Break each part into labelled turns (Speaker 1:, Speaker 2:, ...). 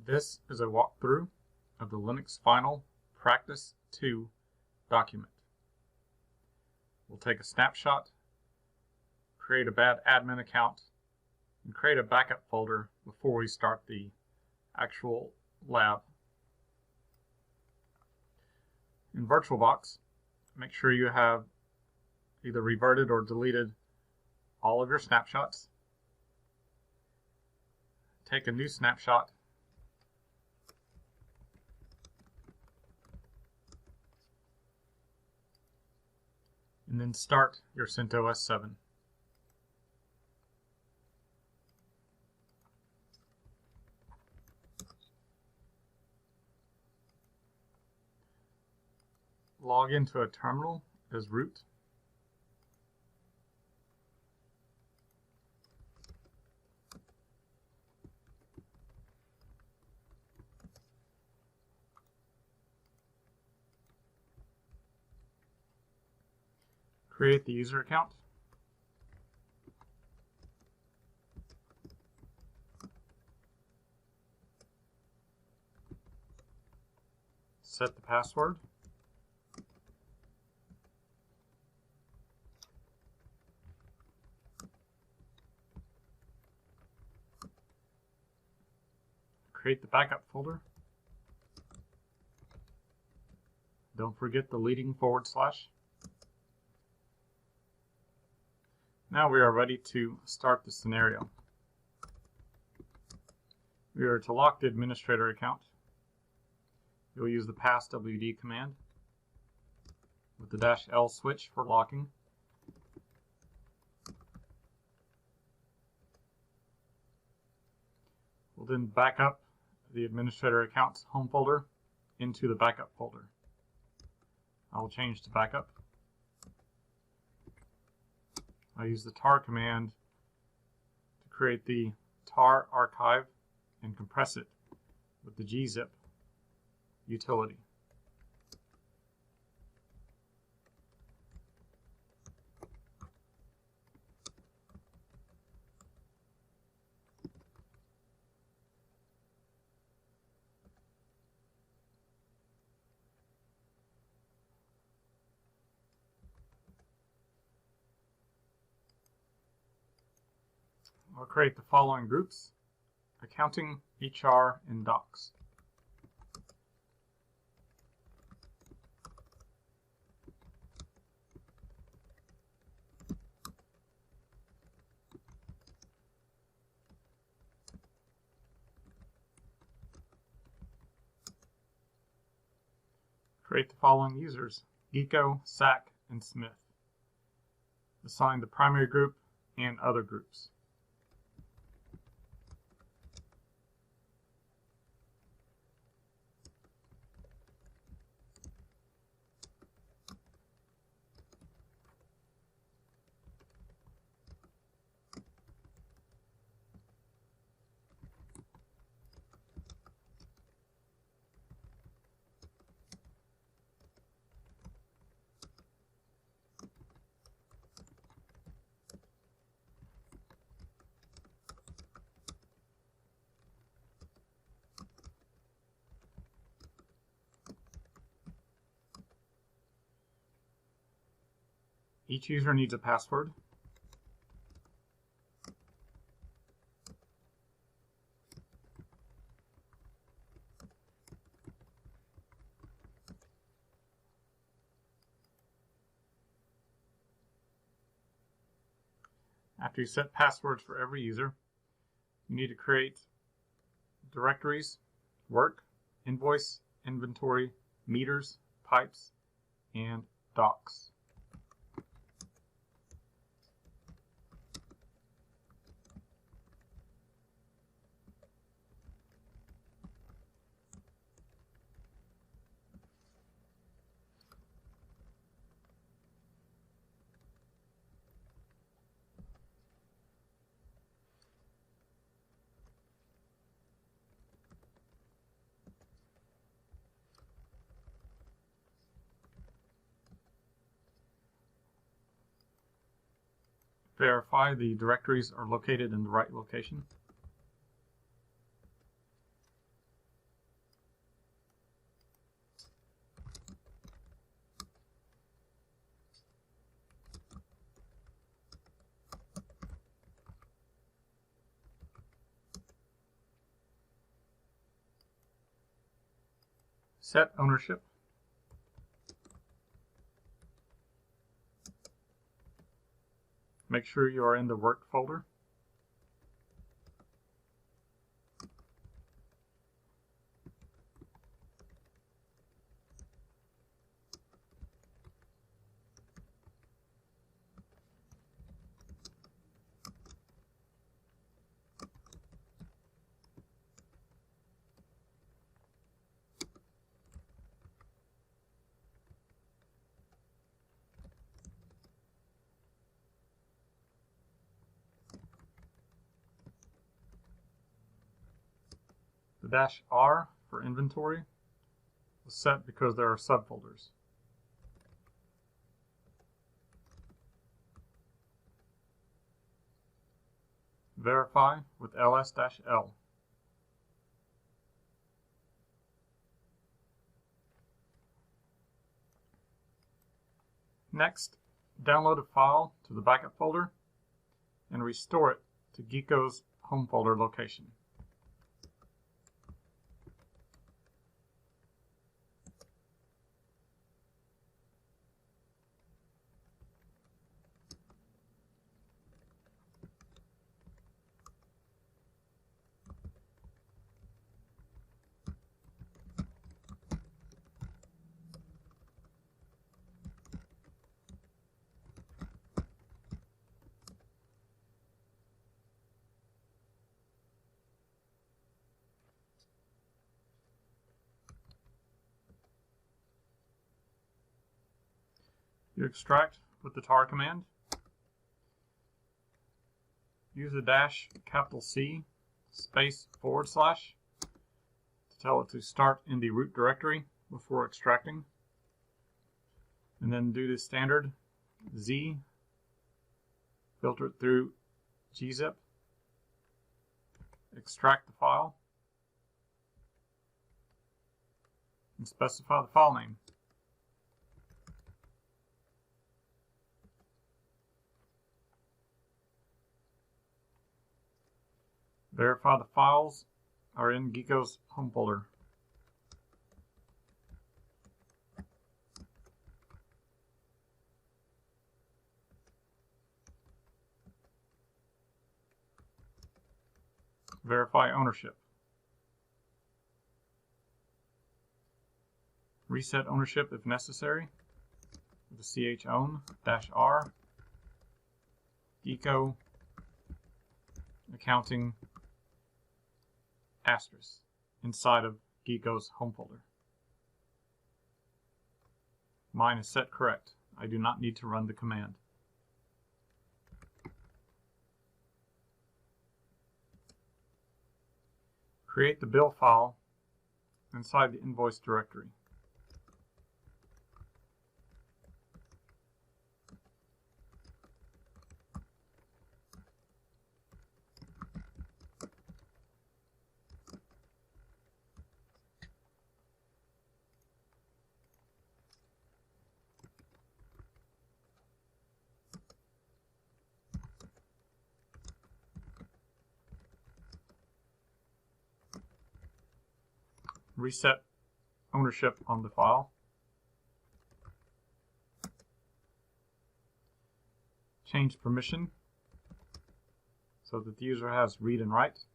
Speaker 1: This is a walkthrough of the Linux Final Practice 2 document. We'll take a snapshot, create a bad admin account, and create a backup folder before we start the actual lab. In VirtualBox, make sure you have either reverted or deleted all of your snapshots. Take a new snapshot and then start your CentOS 7. Log into a terminal as root. Create the user account. Set the password. Create the backup folder. Don't forget the leading // Now we are ready to start the scenario. We are to lock the administrator account. You'll use the passwd command with the -L switch for locking. We'll then back up the administrator account's home folder into the backup folder. I will change to backup. I use the tar command to create the tar archive and compress it with the gzip utility. I'll create the following groups: accounting, HR, and docs. Create the following users: Geeko, Sack, and Smith. Assign the primary group and other groups. Each user needs a password. After you set passwords for every user, you need to create directories: work, invoice, inventory, meters, pipes, and docs. Verify the directories are located in the right location. Set ownership. Make sure you are in the work folder. The -R for inventory was set because there are subfolders. Verify with ls-l. Next, download a file to the backup folder and restore it to Geeko's home folder location. You extract with the tar command. Use a -C space / to tell it to start in the root directory before extracting. And then do the standard Z, filter it through gzip, extract the file, and specify the file name. Verify the files are in Geeko's home folder. Verify ownership. Reset ownership if necessary with the chown -R Geeko accounting asterisk inside of Geeko's home folder. Mine is set correct. I do not need to run the command. Create the bill file inside the invoice directory. Reset ownership on the file. Change permission so that the user has read and write.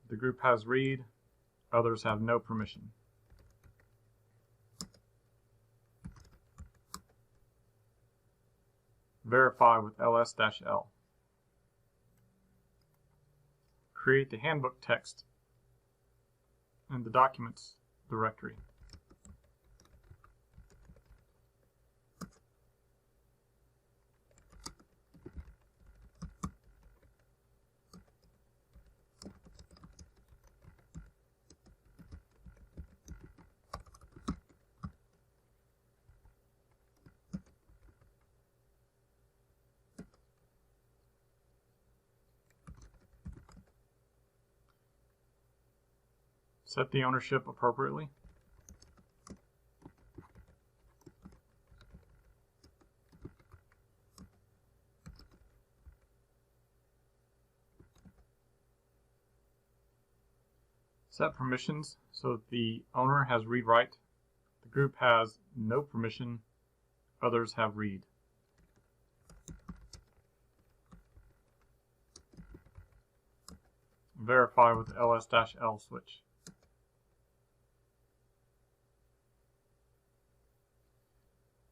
Speaker 1: The group has read, others have no permission. Verify with ls-l. Create the handbook text in the documents directory. Set the ownership appropriately. Set permissions so that the owner has read-write, the group has no permission, others have read. Verify with ls-l switch.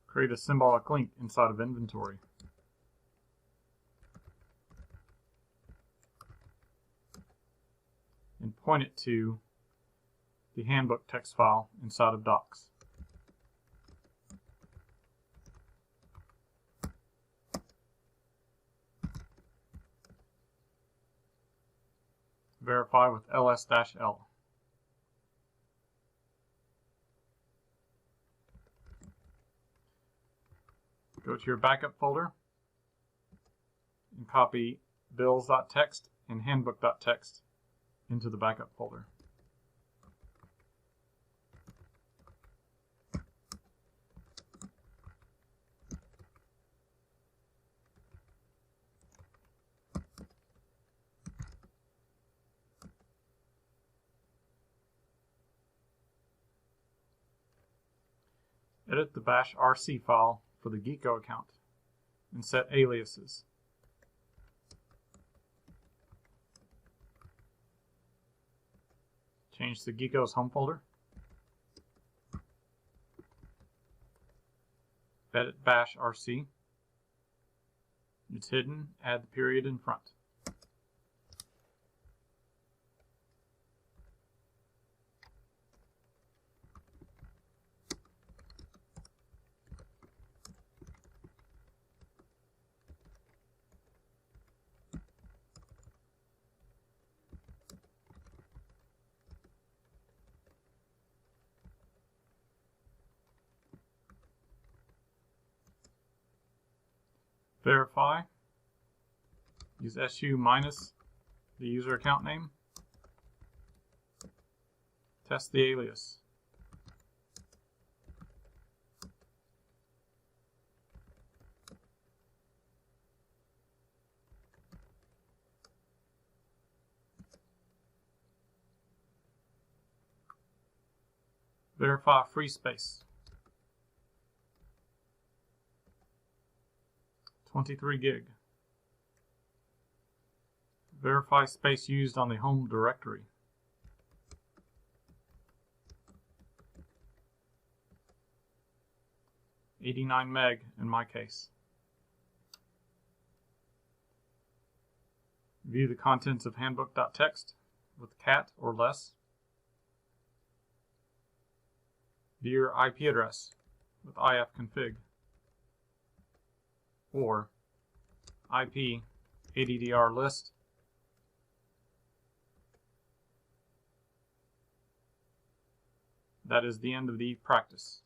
Speaker 1: Create a symbolic link inside of inventory. And point it to the handbook text file inside of docs. Verify with ls-l. Go to your backup folder and copy bills.txt and handbook.txt into the backup folder. Edit the bash rc file for the Geeko account and set aliases. Change the Geeko's home folder. Edit bash rc. It's hidden, add the period in front. Verify. Use su minus the user account name. Test the alias. Verify free space. 23 gig. Verify space used on the home directory. $89 meg in my case. View the contents of handbook.txt with cat or less. View your IP address with ifconfig or IP ADDR list. That is the end of the practice.